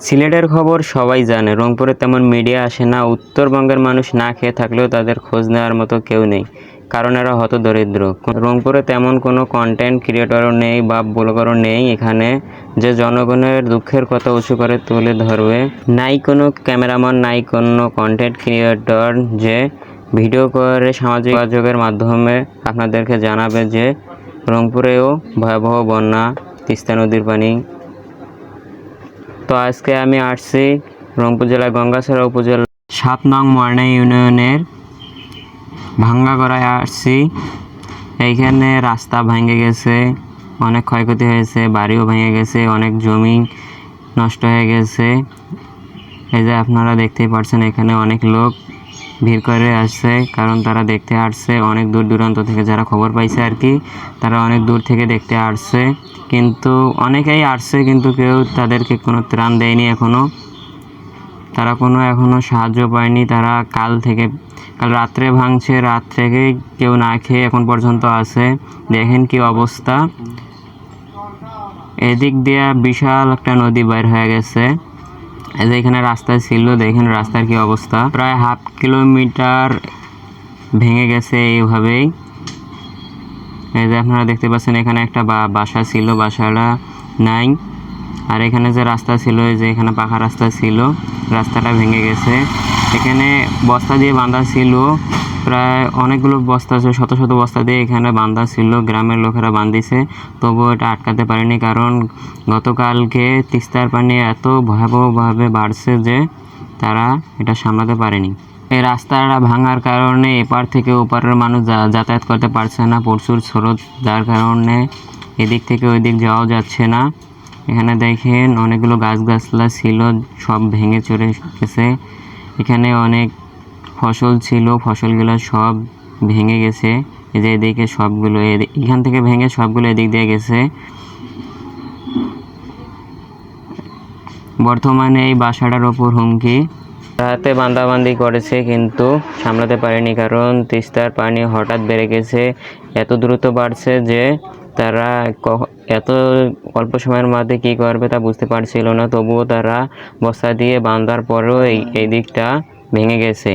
সিলেটের খবর সবাই জানে, রংপুরে তেমন মিডিয়া আসে না। উত্তরবঙ্গের মানুষ না খেয়ে থাকলেও তাদের খোঁজ নেওয়ার মতো কেউ নেই, কারণ এরা হতদরিদ্র। রংপুরে তেমন কোনো কন্টেন্ট ক্রিয়েটরও নেই বা ব্লগারও নেই এখানে যে জনগণের দুঃখের কথা উঁচু করে তুলে ধরবে। নাই কোনো ক্যামেরাম্যান, নাই কোনো কন্টেন্ট ক্রিয়েটর যে ভিডিও করে সামাজিক যোগাযোগের মাধ্যমে আপনাদেরকে জানাবে যে রংপুরেও ভয়াবহ বন্যা, তিস্তা নদীর পানি। তো আজকে আমি আসছি রংপুর জেলার গঙ্গাছড়া উপজেলা 7 নং মর্না ইউনিয়নের ভাঙ্গাগড়ায় আসছি। এইখানে রাস্তা ভেঙে গেছে, অনেক ক্ষয়ক্ষতি হয়েছে, বাড়িও ভেঙে গেছে, অনেক জমি নষ্ট হয়ে গেছে। এই যে আপনারা দেখতেই পাচ্ছেন, এখানে অনেক লোক ভিড় করে আসছে, কারণ তারা দেখতে আসছে অনেক দূর দূরান্ত থেকে। যারা খবর পাইছে আর কি, তারা অনেক দূর থেকে দেখতে আসছে। কিন্তু অনেকেই আসছে, কিন্তু কেউ তাদেরকে কোনো ত্রাণ দেয়নি এখনও। তারা এখনও সাহায্য পায়নি। তারা কাল রাত্রে ভাঙছে, রাত থেকেই কেউ না খেয়ে এখন পর্যন্ত আছে। দেখেন কি অবস্থা। এদিক দিয়ে বিশাল একটা নদী বের হয়ে গেছে। এই যে এখানে রাস্তা ছিল, দেখেন রাস্তার কি অবস্থা। প্রায় হাফ কিলোমিটার ভেঙে গেছে এইভাবেই। এই যে আপনারা দেখতে পাচ্ছেন, এখানে একটা বাসা ছিল, বাসাটা নাই। আর এখানে যে রাস্তা ছিল, যে এখানে পাকা রাস্তা ছিল, রাস্তাটা ভেঙে গেছে। এখানে বস্তা দিয়ে বাঁধা ছিল, প্রায় অনেকগুলো বস্তা আছে, শত শত বস্তা দিয়ে এখানে বাঁধা ছিল। গ্রামের লোকেরা বাঁধিছে, তবুও এটা আটকাতে পারেনি, কারণ গতকালকে তিস্তার পানি এত ভয়াবহভাবে বাড়ছে যে তারা এটা সামলাতে পারেনি। এই রাস্তাটা ভাঙার কারণে এপার থেকে ওপারের মানুষ যাতায়াত করতে পারছে না, প্রচুর স্রোত, যার কারণে এদিক থেকে ওই দিক যাওয়া যাচ্ছে না। এখানে দেখেন অনেকগুলো গাছগাছলা ছিল, সব ভেঙে চলে গেছে। এখানে অনেক ফসল ছিল, ফসলগুলো সব ভেঙে গেছে। এই যে এদিকে সবগুলো, এখান থেকে ভেঙে সবগুলো এদিক দিয়ে গেছে। বর্তমানে এই বাসাটার ওপর হুমকি। রাতে বান্দাবান্দি করেছে, কিন্তু সামলাতে পারেনি, কারণ তিস্তার পানি হঠাৎ বেড়ে গেছে। এত দ্রুত বাড়ছে যে তারা এত অল্প সময়ের মধ্যে কী করবে তা বুঝতে পারছিল না। তবুও তারা বস্তা দিয়ে বাঁধার পরেও এই দিকটা ভেঙে গেছে।